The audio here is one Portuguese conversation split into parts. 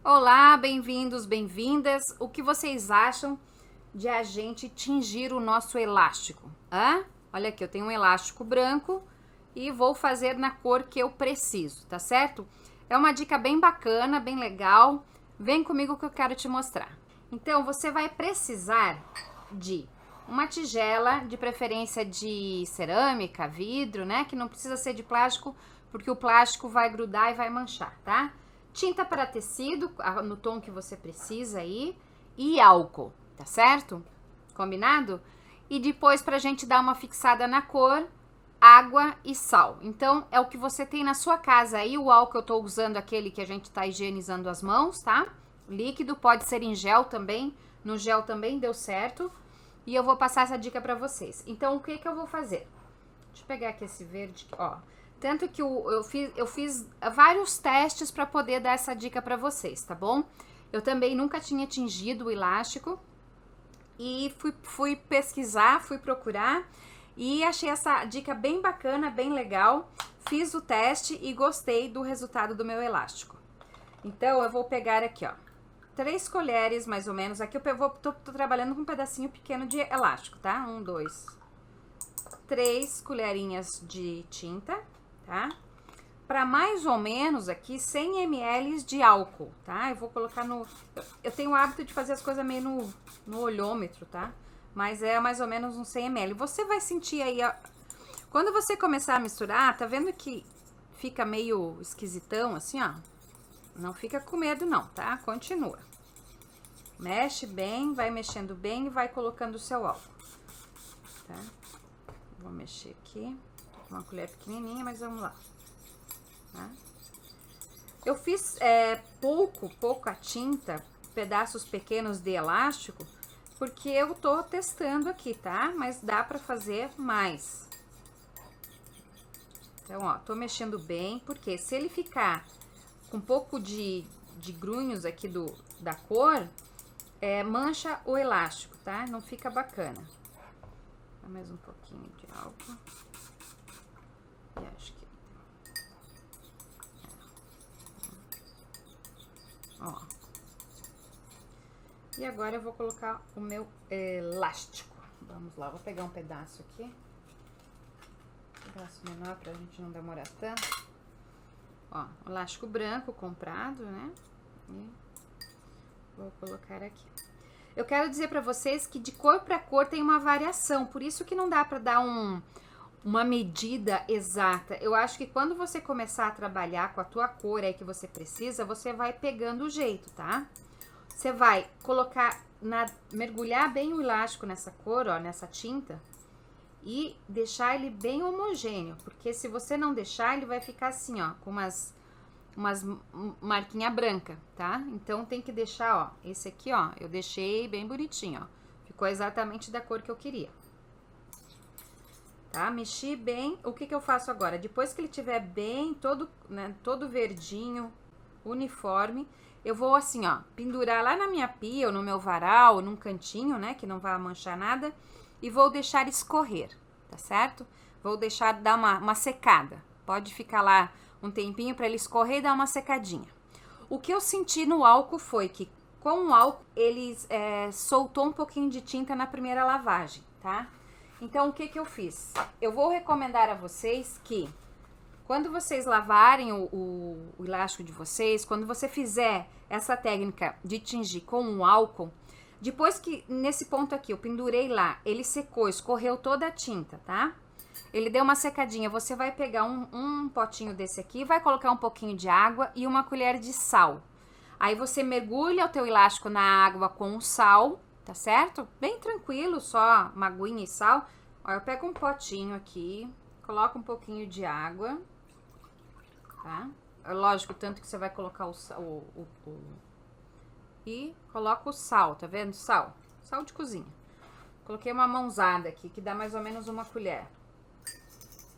Olá, bem-vindos, bem-vindas. O que vocês acham de a gente tingir o nosso elástico? Olha aqui, eu tenho um elástico branco e vou fazer na cor que eu preciso, tá certo? É uma dica bem bacana, bem legal. Vem comigo que eu quero te mostrar. Então, você vai precisar de uma tigela, de preferência de cerâmica, vidro, né? Que não precisa ser de plástico, porque o plástico vai grudar e vai manchar, tá? Tinta para tecido, no tom que você precisa aí, e álcool, tá certo? Combinado? E depois, pra gente dar uma fixada na cor, água e sal. Então, é o que você tem na sua casa aí. O álcool eu tô usando aquele que a gente tá higienizando as mãos, tá? Líquido, pode ser em gel também. No gel também deu certo. E eu vou passar essa dica pra vocês. Então, o que que eu vou fazer? Deixa eu pegar aqui esse verde, ó. Tanto que eu fiz vários testes para poder dar essa dica para vocês, tá bom? Eu também nunca tinha tingido o elástico e fui pesquisar, fui procurar e achei essa dica bem bacana, bem legal. Fiz o teste e gostei do resultado do meu elástico. Então, eu vou pegar aqui, ó, 3 colheres mais ou menos. Aqui tô trabalhando com um pedacinho pequeno de elástico, tá? 1, 2, 3 colherinhas de tinta, tá? Para mais ou menos aqui 100 ml de álcool, tá? Eu vou colocar no... Eu tenho o hábito de fazer as coisas meio no olhômetro, tá? Mas é mais ou menos uns 100 ml. Você vai sentir aí, ó, quando você começar a misturar, tá vendo que fica meio esquisitão assim, ó? Não fica com medo não, tá? Continua. Mexe bem, vai mexendo bem e vai colocando o seu álcool, tá? Vou mexer aqui. Uma colher pequenininha, mas vamos lá. Tá? Eu fiz pouca tinta, pedaços pequenos de elástico, porque eu tô testando aqui, tá? Mas dá pra fazer mais. Então, ó, tô mexendo bem, porque se ele ficar com um pouco de grunhos aqui da cor, mancha o elástico, tá? Não fica bacana. Mais um pouquinho de álcool. E acho que... Ó. E agora eu vou colocar o meu elástico. Vamos lá, vou pegar um pedaço aqui. Um pedaço menor pra gente não demorar tanto. Ó, elástico branco comprado, né? E vou colocar aqui. Eu quero dizer pra vocês que de cor pra cor tem uma variação, por isso que não dá pra dar uma medida exata. Eu acho que quando você começar a trabalhar com a tua cor aí que você precisa, você vai pegando o jeito, tá? Você vai colocar, mergulhar bem o elástico nessa cor, ó, nessa tinta, e deixar ele bem homogêneo, porque se você não deixar, ele vai ficar assim, ó, com umas marquinha branca, tá? Então tem que deixar, ó, esse aqui, ó, eu deixei bem bonitinho, ó. Ficou exatamente da cor que eu queria. Tá? Mexi bem. O que que eu faço agora? Depois que ele tiver bem todo, né, todo verdinho, uniforme, eu vou assim, ó, pendurar lá na minha pia ou no meu varal, ou num cantinho, né, que não vai manchar nada, e vou deixar escorrer, tá certo? Vou deixar dar uma secada. Pode ficar lá um tempinho para ele escorrer e dar uma secadinha. O que eu senti no álcool foi que com o álcool ele soltou um pouquinho de tinta na primeira lavagem, tá? Então, o que que eu fiz? Eu vou recomendar a vocês que, quando vocês lavarem o elástico de vocês, quando você fizer essa técnica de tingir com o álcool, depois que, nesse ponto aqui, eu pendurei lá, ele secou, escorreu toda a tinta, tá? Ele deu uma secadinha, você vai pegar um potinho desse aqui, vai colocar um pouquinho de água e uma colher de sal. Aí você mergulha o teu elástico na água com o sal, tá certo? Bem tranquilo, só uma aguinha e sal. Ó, eu pego um potinho aqui, coloco um pouquinho de água, tá? Lógico, tanto que você vai colocar e coloca o sal, tá vendo? Sal de cozinha. Coloquei uma mãozada aqui, que dá mais ou menos uma colher,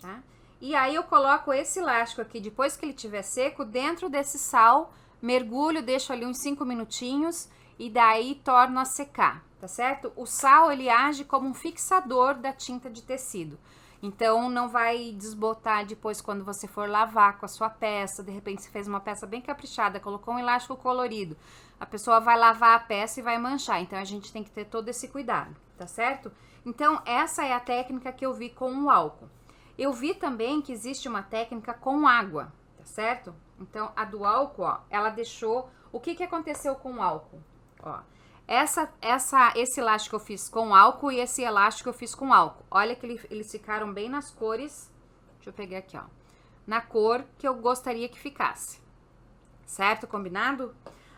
tá? E aí eu coloco esse elástico aqui, depois que ele estiver seco, dentro desse sal, mergulho, deixo ali uns 5 minutinhos e daí torno a secar, tá certo? O sal, ele age como um fixador da tinta de tecido. Então, não vai desbotar depois quando você for lavar com a sua peça. De repente, você fez uma peça bem caprichada, colocou um elástico colorido. A pessoa vai lavar a peça e vai manchar. Então, a gente tem que ter todo esse cuidado, tá certo? Então, essa é a técnica que eu vi com o álcool. Eu vi também que existe uma técnica com água, tá certo? Então, a do álcool, ó, ela deixou... O que aconteceu com o álcool? Ó, esse elástico eu fiz com álcool e esse elástico eu fiz com álcool. Olha que eles ficaram bem nas cores. Deixa eu pegar aqui, ó. Na cor que eu gostaria que ficasse. Certo? Combinado?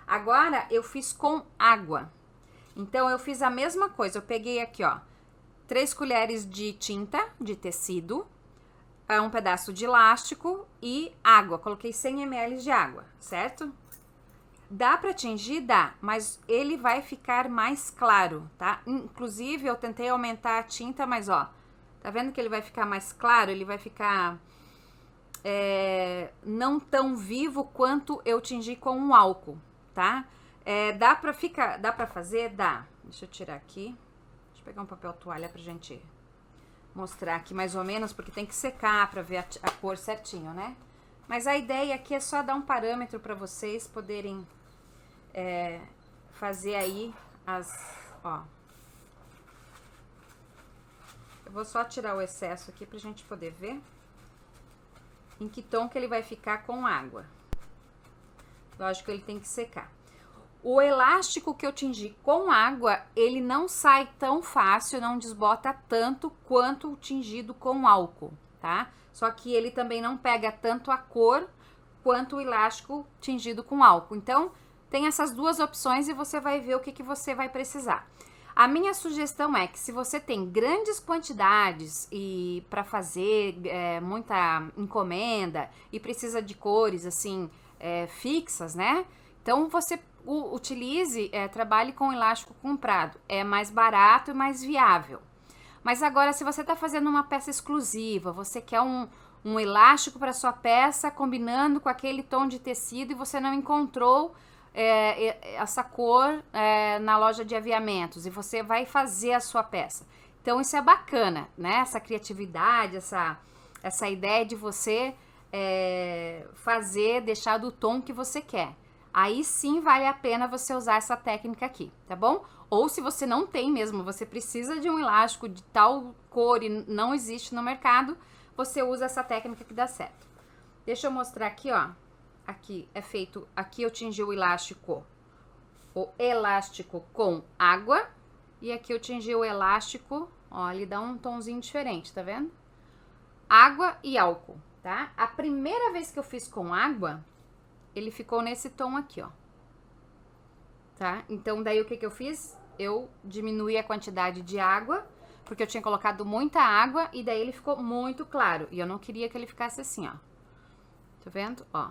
Agora, eu fiz com água. Então, eu fiz a mesma coisa. Eu peguei aqui, ó, 3 colheres de tinta de tecido, um pedaço de elástico e água. Coloquei 100 ml de água, certo? Dá pra tingir? Dá, mas ele vai ficar mais claro, tá? Inclusive, eu tentei aumentar a tinta, mas ó, tá vendo que ele vai ficar mais claro? Ele vai ficar não tão vivo quanto eu tingi com um álcool, tá? Dá pra fazer? Dá. Deixa eu tirar aqui. Deixa eu pegar um papel toalha pra gente mostrar aqui mais ou menos, porque tem que secar pra ver a cor certinho, né? Mas a ideia aqui é só dar um parâmetro pra vocês poderem fazer aí ó. Eu vou só tirar o excesso aqui pra gente poder ver em que tom que ele vai ficar com água. Lógico que ele tem que secar. O elástico que eu tingi com água, ele não sai tão fácil, não desbota tanto quanto o tingido com álcool, tá? Só que ele também não pega tanto a cor quanto o elástico tingido com álcool. Então, tem essas duas opções e você vai ver o que você vai precisar. A minha sugestão é que se você tem grandes quantidades e para fazer muita encomenda e precisa de cores assim fixas, né? Então você utilize, trabalhe com elástico comprado. É mais barato e mais viável. Mas agora, se você está fazendo uma peça exclusiva, você quer um elástico para sua peça combinando com aquele tom de tecido e você não encontrou essa cor na loja de aviamentos e você vai fazer a sua peça. Então isso é bacana, né? Essa criatividade, essa ideia de você deixar do tom que você quer. Aí sim vale a pena você usar essa técnica aqui, tá bom? Ou se você não tem mesmo, você precisa de um elástico de tal cor e não existe no mercado, você usa essa técnica que dá certo. Deixa eu mostrar aqui, ó. Aqui é feito, aqui eu tingi o elástico com água e aqui eu tingi o elástico, ó, ele dá um tomzinho diferente, tá vendo? Água e álcool, tá? A primeira vez que eu fiz com água, ele ficou nesse tom aqui, ó. Tá? Então, daí o que eu fiz? Eu diminuí a quantidade de água, porque eu tinha colocado muita água e daí ele ficou muito claro. E eu não queria que ele ficasse assim, ó. Tá vendo? Ó.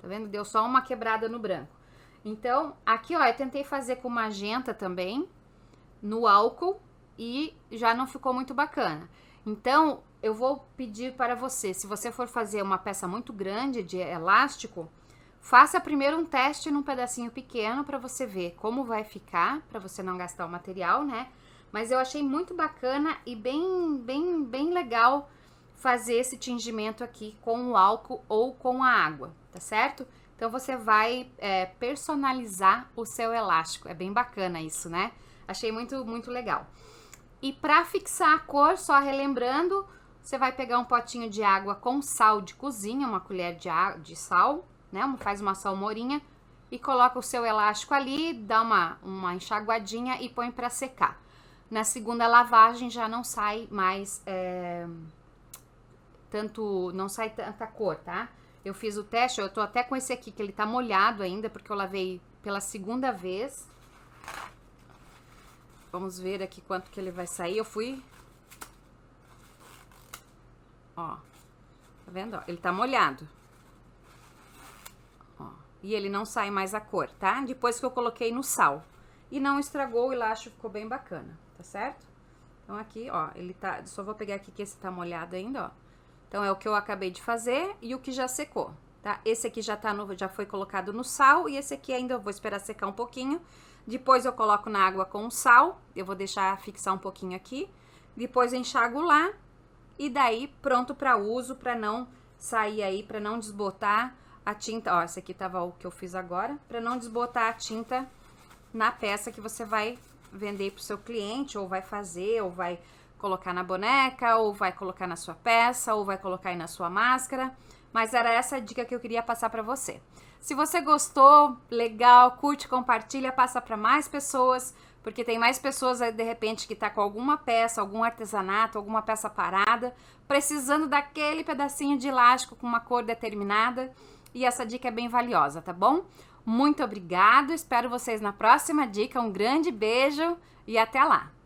Tá vendo? Deu só uma quebrada no branco. Então, aqui, ó, eu tentei fazer com magenta também, no álcool, e já não ficou muito bacana. Então, eu vou pedir para você, se você for fazer uma peça muito grande de elástico, faça primeiro um teste num pedacinho pequeno para você ver como vai ficar, para você não gastar o material, né? Mas eu achei muito bacana e bem legal fazer esse tingimento aqui com o álcool ou com a água, tá certo? Então, você vai personalizar o seu elástico. É bem bacana isso, né? Achei muito legal. E para fixar a cor, só relembrando, você vai pegar um potinho de água com sal de cozinha, uma colher de sal, né? Faz uma salmourinha e coloca o seu elástico ali, dá uma enxaguadinha e põe para secar. Na segunda lavagem já não sai mais não sai tanta cor, tá? Eu fiz o teste, eu tô até com esse aqui que ele tá molhado ainda, porque eu lavei pela segunda vez. Vamos ver aqui quanto que ele vai sair. Eu fui... Ó, tá vendo? Ó, ele tá molhado. Ó, e ele não sai mais a cor, tá? Depois que eu coloquei no sal. E não estragou, o elástico ficou bem bacana, tá certo? Então aqui, ó, ele tá... Só vou pegar aqui que esse tá molhado ainda, ó. Então, é o que eu acabei de fazer e o que já secou, tá? Esse aqui já foi colocado no sal e esse aqui ainda eu vou esperar secar um pouquinho. Depois eu coloco na água com o sal, eu vou deixar fixar um pouquinho aqui. Depois eu enxago lá e daí pronto para uso, para não sair aí, para não desbotar a tinta. Ó, esse aqui tava o que eu fiz agora, para não desbotar a tinta na peça que você vai vender para o seu cliente, ou vai fazer, ou vai colocar na boneca, ou vai colocar na sua peça, ou vai colocar aí na sua máscara. Mas era essa a dica que eu queria passar para você. Se você gostou, legal, curte, compartilha, passa para mais pessoas, porque tem mais pessoas aí, de repente, que tá com alguma peça, algum artesanato, alguma peça parada, precisando daquele pedacinho de elástico com uma cor determinada, e essa dica é bem valiosa, tá bom? Muito obrigado, espero vocês na próxima dica, um grande beijo e até lá!